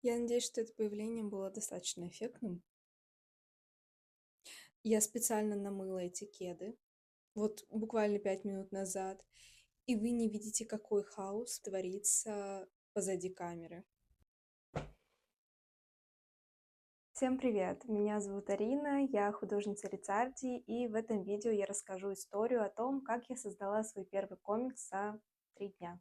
Я надеюсь, что это появление было достаточно эффектным. Я специально намыла эти кеды, вот буквально 5 минут назад, и вы не видите, какой хаос творится позади камеры. Всем привет! Меня зовут Арина, я художница Рицарди, и в этом видео я расскажу историю о том, как я создала свой первый комикс за 3 дня.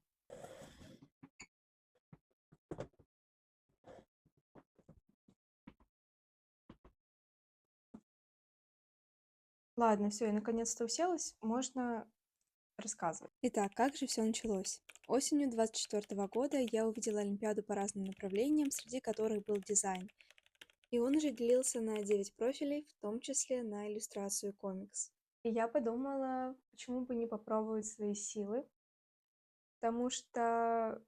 Ладно, все, я наконец-то уселась, можно рассказывать. Итак, как же все началось? Осенью 24 года я увидела олимпиаду по разным направлениям, среди которых был дизайн. И он уже делился на 9 профилей, в том числе на иллюстрацию комикс. И я подумала, почему бы не попробовать свои силы, потому что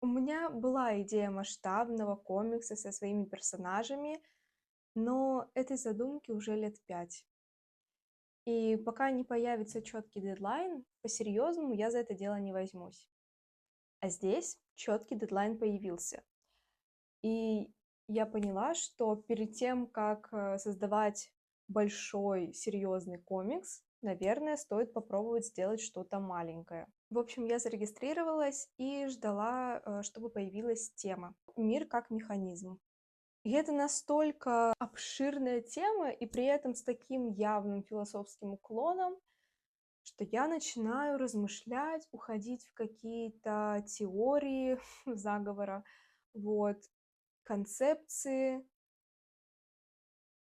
у меня была идея масштабного комикса со своими персонажами, но этой задумки уже лет 5. И пока не появится четкий дедлайн, по-серьезному я за это дело не возьмусь. А здесь четкий дедлайн появился. И я поняла, что перед тем, как создавать большой, серьезный комикс, наверное, стоит попробовать сделать что-то маленькое. В общем, я зарегистрировалась и ждала, чтобы появилась тема «Мир как механизм». И это настолько обширная тема, и при этом с таким явным философским уклоном, что я начинаю размышлять, уходить в какие-то теории заговора, вот, концепции.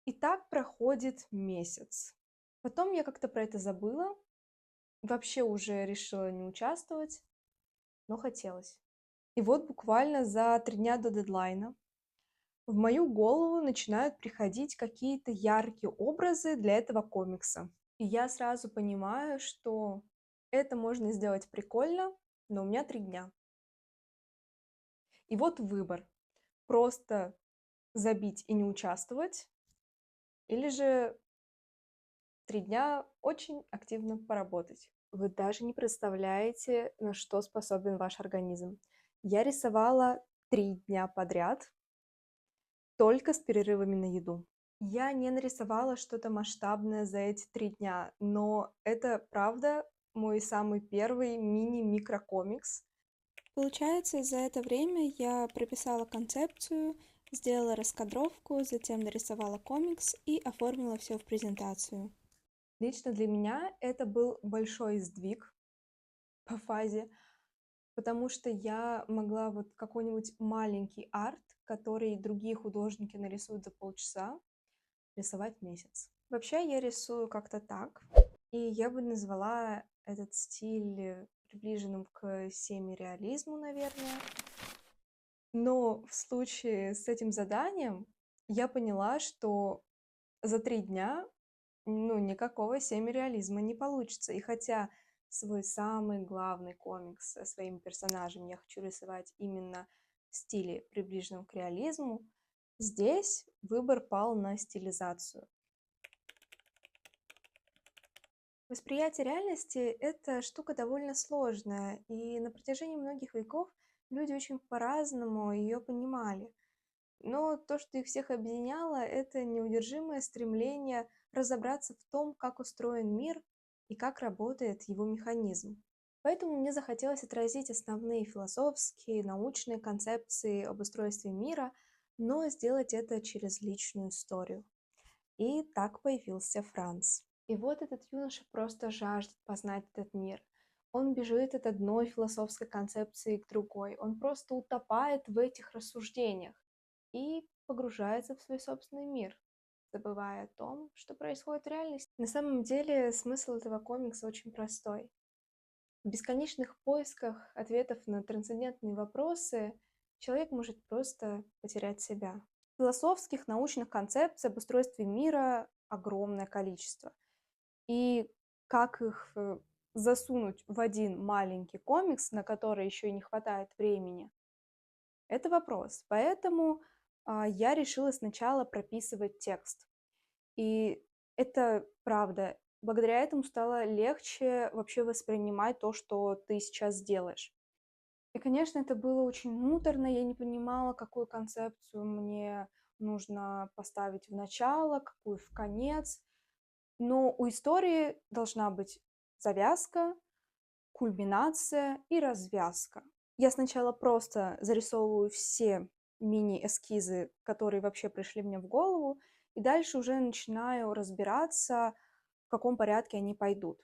И так проходит месяц. Потом я как-то про это забыла, вообще уже решила не участвовать, но хотелось. И вот буквально за 3 дня до дедлайна в мою голову начинают приходить какие-то яркие образы для этого комикса. И я сразу понимаю, что это можно сделать прикольно, но у меня 3 дня. И вот выбор: просто забить и не участвовать, или же 3 дня очень активно поработать. Вы даже не представляете, на что способен ваш организм. Я рисовала 3 дня подряд, только с перерывами на еду. Я не нарисовала что-то масштабное за эти 3 дня, но это правда мой самый первый мини-микрокомикс. Получается, за это время я прописала концепцию, сделала раскадровку, затем нарисовала комикс и оформила все в презентацию. Лично для меня это был большой сдвиг по фазе, потому что я могла вот какой-нибудь маленький арт, который другие художники нарисуют за полчаса, рисовать месяц. Вообще я рисую как-то так, и я бы назвала этот стиль приближенным к семиреализму, наверное. Но в случае с этим заданием я поняла, что за 3 дня никакого семиреализма не получится. И хотя свой самый главный комикс со своими персонажами я хочу рисовать именно в стиле, приближенном к реализму, здесь выбор пал на стилизацию. Восприятие реальности — это штука довольно сложная, и на протяжении многих веков люди очень по-разному ее понимали. Но то, что их всех объединяло, это неудержимое стремление разобраться в том, как устроен мир и как работает его механизм. Поэтому мне захотелось отразить основные философские, научные концепции об устройстве мира, но сделать это через личную историю. И так появился Франц. И вот этот юноша просто жаждет познать этот мир. Он бежит от одной философской концепции к другой. Он просто утопает в этих рассуждениях и погружается в свой собственный мир, забывая о том, что происходит в реальности. На самом деле смысл этого комикса очень простой. В бесконечных поисках ответов на трансцендентные вопросы человек может просто потерять себя. Философских, научных концепций об устройстве мира огромное количество. И как их засунуть в один маленький комикс, на который еще и не хватает времени, это вопрос. Поэтому я решила сначала прописывать текст. И это правда. Благодаря этому стало легче вообще воспринимать то, что ты сейчас делаешь. И, конечно, это было очень муторно, я не понимала, какую концепцию мне нужно поставить в начало, какую в конец. Но у истории должна быть завязка, кульминация и развязка. Я сначала просто зарисовываю все мини-эскизы, которые вообще пришли мне в голову, и дальше уже начинаю разбираться, в каком порядке они пойдут.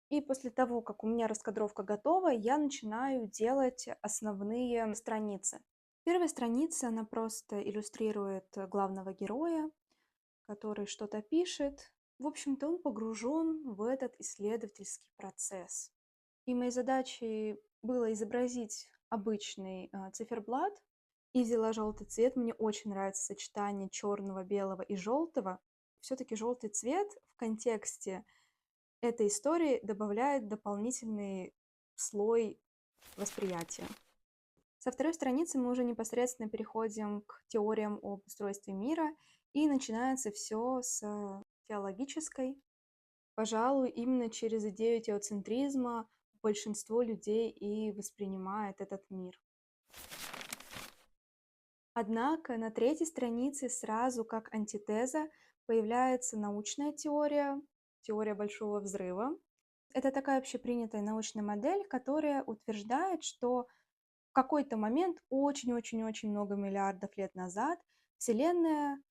И после того, как у меня раскадровка готова, я начинаю делать основные страницы. Первая страница, она просто иллюстрирует главного героя, который что-то пишет. В общем-то, он погружен в этот исследовательский процесс. И моей задачей было изобразить обычный циферблат. И взяла желтый цвет. Мне очень нравится сочетание черного, белого и желтого. Все-таки желтый цвет в контексте этой истории добавляет дополнительный слой восприятия. Со второй страницы мы уже непосредственно переходим к теориям об устройстве мира, и начинается все с теологической. Пожалуй, именно через идею теоцентризма большинство людей и воспринимает этот мир. Однако на третьей странице сразу как антитеза появляется научная теория, теория Большого взрыва. Это такая общепринятая научная модель, которая утверждает, что в какой-то момент очень-очень-очень много миллиардов лет назад Вселенная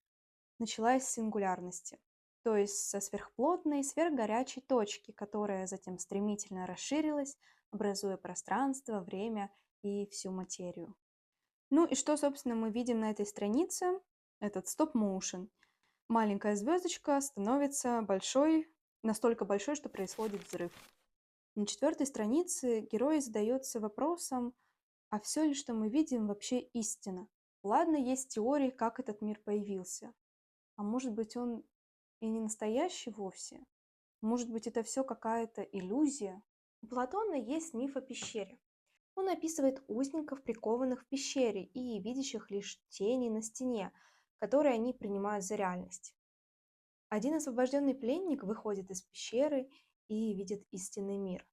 началась с сингулярности, то есть со сверхплотной, сверхгорячей точки, которая затем стремительно расширилась, образуя пространство, время и всю материю. Ну и что, собственно, мы видим на этой странице? Этот стоп-моушен. Маленькая звездочка становится большой, настолько большой, что происходит взрыв. На четвертой странице герой задается вопросом, а все ли, что мы видим, вообще истина? Ладно, есть теории, как этот мир появился. А может быть, он и не настоящий вовсе? Может быть, это все какая-то иллюзия? У Платона есть миф о пещере. Он описывает узников, прикованных в пещере и видящих лишь тени на стене, которые они принимают за реальность. Один освобожденный пленник выходит из пещеры и видит истинный мир.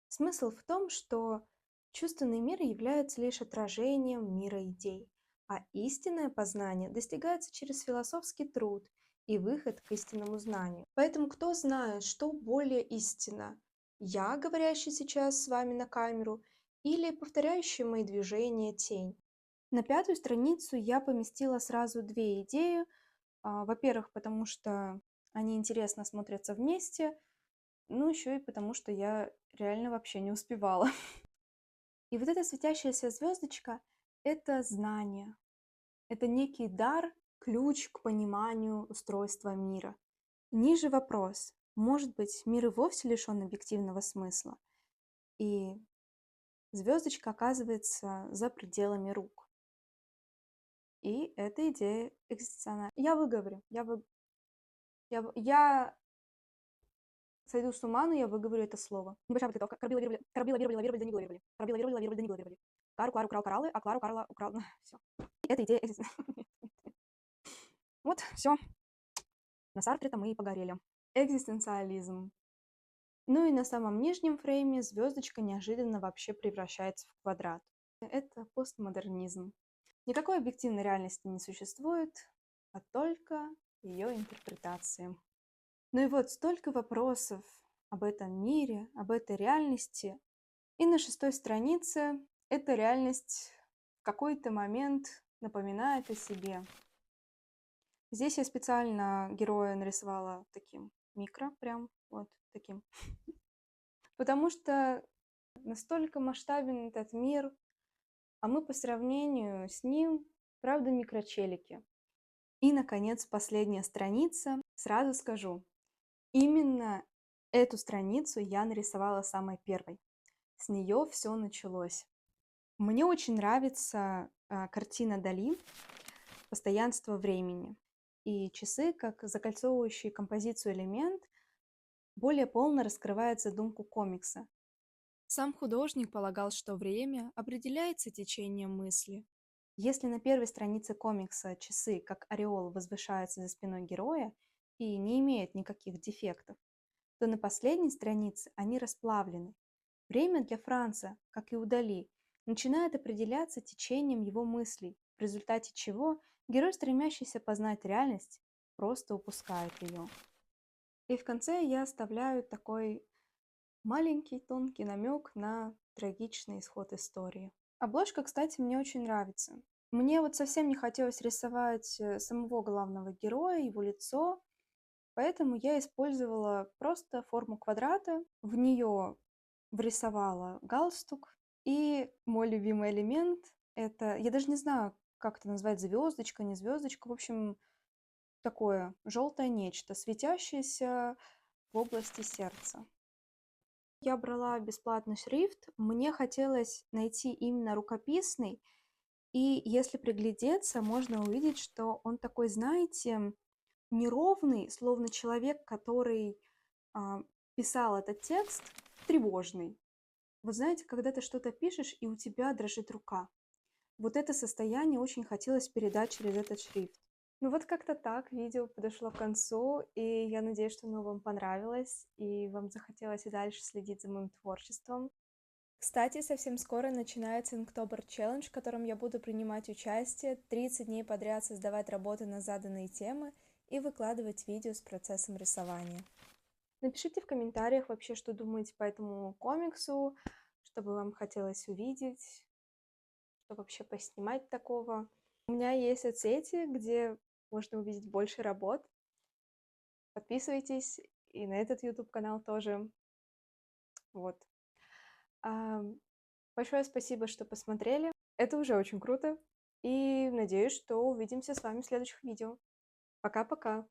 Смысл в том, что чувственный мир является лишь отражением мира идей, а истинное познание достигается через философский труд и выход к истинному знанию. Поэтому кто знает, что более истинно? Я, говорящий сейчас с вами на камеру, или повторяющая мои движения тень? На пятую страницу я поместила сразу две идеи. Во-первых, потому что они интересно смотрятся вместе, ну еще и потому, что я реально вообще не успевала. И вот эта светящаяся звездочка– это знание, это некий дар, ключ к пониманию устройства мира. Ниже вопрос. Может быть, мир и вовсе лишен объективного смысла, и звездочка оказывается за пределами рук. И эта идея экзистенциальная. Я выговорю, я сойду с ума, но я выговорю это слово. Небольшая подготовка. Карбила, вировали, Данила, вировали. Карбила, вировали, Данила, вировали. Клару украл кораллы, а Клару Карла украл... Все. Это идея... Вот, все. На Сартре-то мы и погорели. Экзистенциализм. Ну и на самом нижнем фрейме звездочка неожиданно вообще превращается в квадрат. Это постмодернизм. Никакой объективной реальности не существует, а только ее интерпретации. Ну и вот столько вопросов об этом мире, об этой реальности. И на шестой странице эта реальность в какой-то момент напоминает о себе. Здесь я специально героя нарисовала таким микро, прям вот таким. Потому что настолько масштабен этот мир, а мы по сравнению с ним, правда, микрочелики. И, наконец, последняя страница. Сразу скажу, именно эту страницу я нарисовала самой первой. С нее все началось. Мне очень нравится картина Дали «Постоянство времени». И часы, как закольцовывающий композицию элемент, более полно раскрывает задумку комикса. Сам художник полагал, что время определяется течением мысли. Если на первой странице комикса часы, как ореол, возвышаются за спиной героя и не имеют никаких дефектов, то на последней странице они расплавлены. Время для Франца, как и у Дали, начинает определяться течением его мыслей, в результате чего герой, стремящийся познать реальность, просто упускает ее. И в конце я оставляю такой маленький тонкий намек на трагичный исход истории. Обложка, кстати, мне очень нравится. Мне вот совсем не хотелось рисовать самого главного героя, его лицо, поэтому я использовала просто форму квадрата, в нее врисовала галстук, и мой любимый элемент это, я даже не знаю, как это назвать, звездочка, не звездочка, в общем, такое желтое нечто, светящееся в области сердца. Я брала бесплатный шрифт, мне хотелось найти именно рукописный, и если приглядеться, можно увидеть, что он такой, знаете, неровный, словно человек, который а, писал этот текст, тревожный. Вот знаете, когда ты что-то пишешь, и у тебя дрожит рука. Вот это состояние очень хотелось передать через этот шрифт. Ну вот как-то так, видео подошло к концу, и я надеюсь, что оно вам понравилось, и вам захотелось и дальше следить за моим творчеством. Кстати, совсем скоро начинается Inktober Challenge, в котором я буду принимать участие, 30 дней подряд создавать работы на заданные темы и выкладывать видео с процессом рисования. Напишите в комментариях вообще, что думаете по этому комиксу, что бы вам хотелось увидеть, что вообще поснимать такого. У меня есть соцсети, где можно увидеть больше работ. Подписывайтесь и на этот YouTube-канал тоже. Вот. А, Большое спасибо, что посмотрели. Это уже очень круто. И надеюсь, что увидимся с вами в следующих видео. Пока-пока.